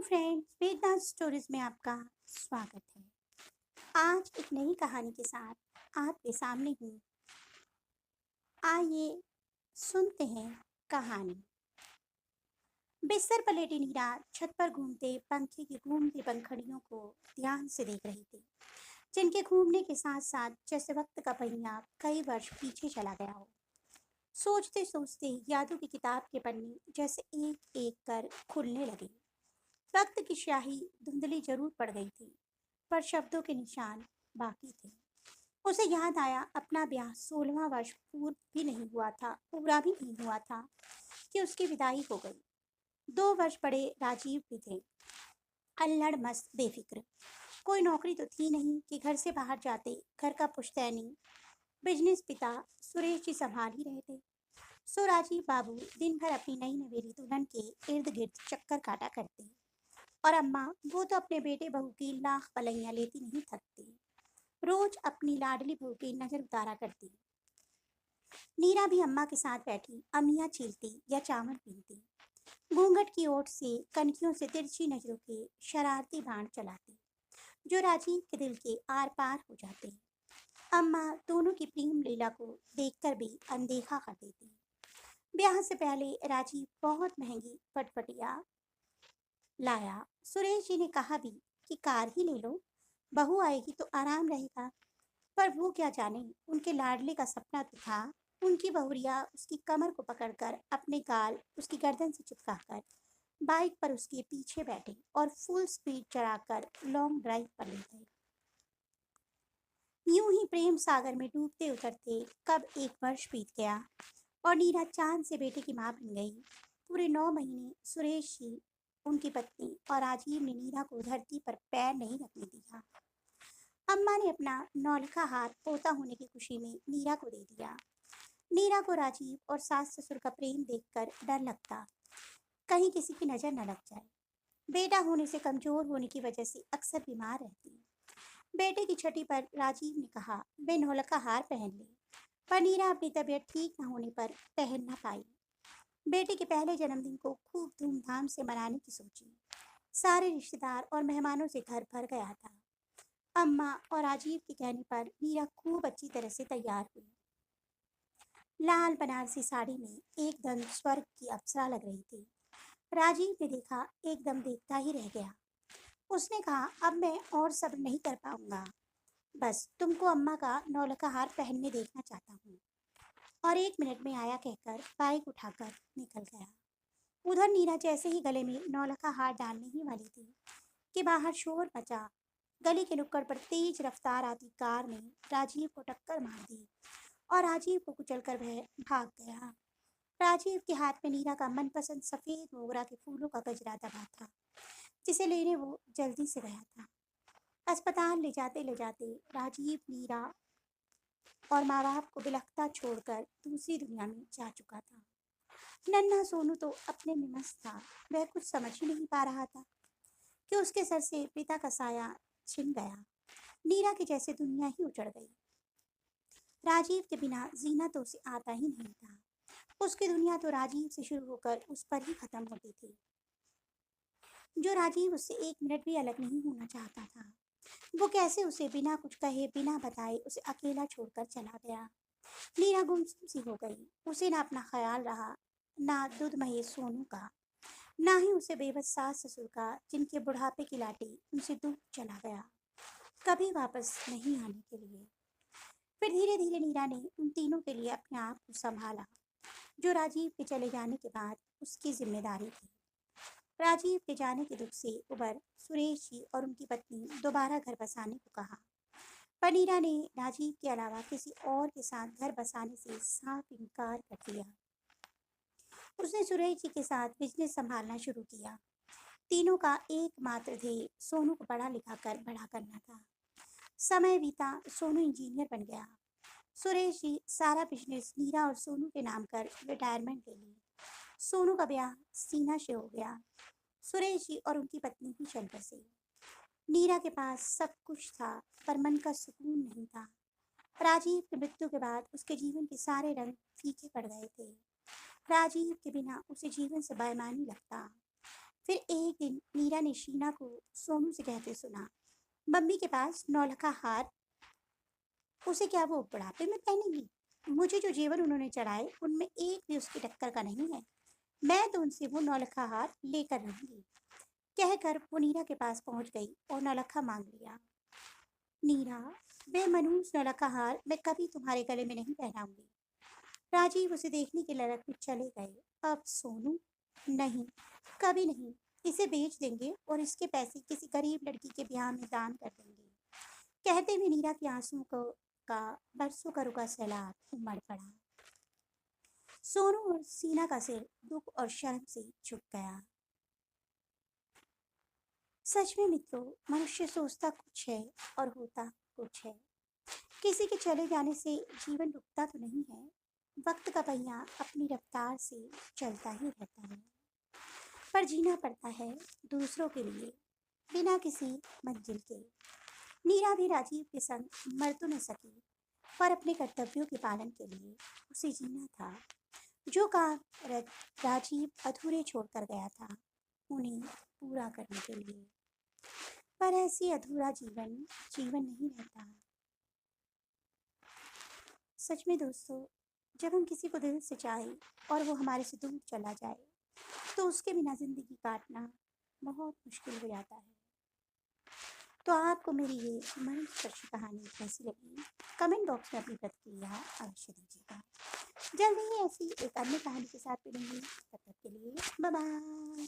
Friends, वेदांत stories में आपका स्वागत है। आज एक नई कहानी के साथ आपके सामने हूँ। आइए सुनते हैं कहानी। बिस्तर पर लेटी नीरा छत पर घूमते पंखे की घूमती पंखड़ियों को ध्यान से देख रही थी, जिनके घूमने के साथ साथ जैसे वक्त का पहिया कई वर्ष पीछे चला गया हो। सोचते सोचते यादों की किताब के पन्ने जैसे एक एक कर खुलने लगे। वक्त की स्याही धुंधली जरूर पड़ गई थी, पर शब्दों के निशान बाकी थे। उसे याद आया अपना ब्याह 16वां वर्ष पूरा भी नहीं हुआ था कि उसकी विदाई हो गई। 2 वर्ष बड़े राजीव भी थे, अल्लड़ मस्त बेफिक्र। कोई नौकरी तो थी नहीं कि घर से बाहर जाते घर का पुश्तैनी बिजनेस पिता सुरेश जी संभाल ही रहे थे। सो राजीव बाबू दिन भर अपनी नई नवेली दुल्हन के इर्द गिर्द चक्कर काटा करते, और अम्मा वो तो अपने बेटे बहू की लाख पलैयां लेती नहीं थकती। रोज अपनी लाडली बहू की नजर उतारा करती। नीरा भी अम्मा के साथ बैठी अमिया छीलती या चावल पीनती, घूंघट की ओट से कनखियों से तिरछी नजरों के शरारती बाण चलाती, जो राजीव के दिल के आर पार हो जाते। अम्मा दोनों की प्रेम लीला को देखकर भी अनदेखा कर देती। ब्याह से पहले राजीव बहुत महंगी फटफटिया लाया। सुरेश जी ने कहा भी कि कार ही ले लो, बहू आएगी तो आराम रहेगा। पर वो क्या जाने, उनके लाडले का सपना तो था उनकी बहुरिया उसकी कमर को पकड़कर अपने गाल उसकी गर्दन से चिपकाकर बाइक पर उसके पीछे बैठे और फुल स्पीड चलाकर लॉन्ग ड्राइव पर ले गए। यूं ही प्रेम सागर में डूबते उतरते कब 1 वर्ष बीत गया और नीरा चांद से बेटे की माँ बन गई। पूरे 9 महीने सुरेश जी, उनकी पत्नी और राजीव ने नीरा को धरती पर पैर नहीं रखने दिया। अम्मा ने अपना नौलखा हार पोता होने की खुशी में नीरा को दे दिया। नीरा को राजीव और सास ससुर का प्रेम देखकर डर लगता, कहीं किसी की नजर न लग जाए। बेटा होने से कमजोर होने की वजह से अक्सर बीमार रहती। बेटे की छठी पर राजीव ने कहा वे नौलखा हार पहन ले, पर नीरा अपनी तबीयत ठीक न होने पर पहन न पाई। बेटे के पहले जन्मदिन को खूब धूमधाम से मनाने की सोची। सारे रिश्तेदार और मेहमानों से घर भर गया था। अम्मा और राजीव के कहने पर नीरा खूब अच्छी तरह से तैयार हुई। लाल बनारसी साड़ी में एकदम स्वर्ग की अप्सरा लग रही थी। राजीव ने देखा, एकदम देखता ही रह गया। उसने कहा अब मैं और सब्र नहीं कर पाऊंगा, बस तुमको अम्मा का नौलखा हार पहनने देखना चाहता हूँ। और 1 मिनट में आया कहकर बाइक उठाकर निकल गया। उधर नीरा जैसे ही गले में नौलखा हार डालने ही वाली थी कि बाहर शोर मचा। गली के नुक्कड़ पर तेज रफ्तार आती कार ने राजीव को टक्कर मार दी और राजीव को कुचलकर वह भाग गया। राजीव के हाथ में नीरा का मनपसंद सफेद मोगरा के फूलों का गजरा दबा था, जिसे लेने वो जल्दी से गया था। अस्पताल ले जाते राजीव नीरा और माँ बाप को बिलखता छोड़कर दूसरी दुनिया में जा चुका था। नन्हा सोनू तो अपने में मस्त था। वह कुछ समझ ही नहीं पा रहा था कि उसके सर से पिता का साया छिन गया। नीरा के जैसे दुनिया ही उजड़ गई। राजीव के बिना जीना तो उसे आता ही नहीं था। उसकी दुनिया तो राजीव से शुरू होकर उस पर ही खत्म होती थी। जो राजीव उससे 1 मिनट भी अलग नहीं होना चाहता था, वो कैसे उसे बिना कुछ कहे बिना बताए उसे अकेला छोड़कर चला गया। नीरा गुमसुम सी हो गई। उसे ना अपना ख्याल रहा, ना दूध महे सोनू का, ना ही उसे बेबस सास ससुर का, जिनके बुढ़ापे की लाठी उनसे दूर चला गया, कभी वापस नहीं आने के लिए। फिर धीरे धीरे नीरा ने उन तीनों के लिए अपने आप को संभाला, जो राजीव के चले जाने के बाद उसकी जिम्मेदारी थी। राजीव के जाने के दुख से उबर सुरेश जी और उनकी पत्नी दोबारा घर बसाने को कहा, पर नीरा ने राजीव के अलावा किसी और के साथ घर बसाने से साफ इनकार कर दिया। उसने सुरेश जी के साथ बिजनेस संभालना शुरू किया। तीनों का एकमात्र ध्येय सोनू को पढ़ा लिखा कर बड़ा करना था। समय बीता, सोनू इंजीनियर बन गया। सुरेश जी सारा बिजनेस नीरा और सोनू के नाम कर रिटायरमेंट ले ली। सोनू का ब्याह सीना से हो गया। सुरेश जी और उनकी पत्नी भी चल बसे। नीरा के पास सब कुछ था, पर मन का सुकून नहीं था। राजीव की मृत्यु के बाद उसके जीवन के सारे रंग फीके पड़ गए थे। राजीव के बिना उसे जीवन से बेईमानी लगता। फिर एक दिन नीरा नीरा ने शीना को सोनू से कहते सुना, मम्मी के पास नौलखा हार, उसे क्या वो बुढ़ापे में पहनेगी? मुझे जो जेवर उन्होंने चढ़ाए उनमें एक भी उसकी टक्कर का नहीं है। मैं तो उनसे वो नौलखा हार लेकर रहूंगी। कहकर वो नीरा के पास पहुंच गई और नौलखा मांग लिया। नीरा, बेमनूस नौलखा हार मैं कभी तुम्हारे गले में नहीं पहनाऊंगी। राजीव उसे देखने के ललक में चले गए। अब सोनू, नहीं, कभी नहीं। इसे बेच देंगे और इसके पैसे किसी गरीब लड़की के ब्याह में दान कर देंगे। कहते हुए नीरा के आंसुओं को का बरसों का रुका सैलाब उमड़ पड़ा। सोनू और सीना का सिर दुख और शर्म से झुक गया। सच में मित्रों, मनुष्य सोचता कुछ है और होता कुछ है। किसी के चले जाने से जीवन रुकता तो नहीं है, वक्त का पहिया अपनी रफ्तार से चलता ही रहता है, पर जीना पड़ता है दूसरों के लिए, बिना किसी मंजिल के। नीरा भी राजीव के संग मर तो न सकी, पर अपने कर्तव्यों के पालन के लिए उसे जीना था। जो काम राजीव अधूरे छोड़कर गया था, उन्हें पूरा करने के लिए। पर ऐसी अधूरा जीवन जीवन नहीं रहता। सच में दोस्तों, जब हम किसी को दिल से चाहें और वो हमारे से दूर चला जाए, तो उसके बिना जिंदगी काटना बहुत मुश्किल हो जाता है। तो आपको मेरी ये मनस्पर्शी कहानी कैसी लगी, कमेंट बॉक्स में अपनी प्रतिक्रिया अवश्य दीजिएगा। जल्दी ही ऐसी एक अन्य कहानी के साथ मिलेंगे, तब तक के लिए बाय बाय।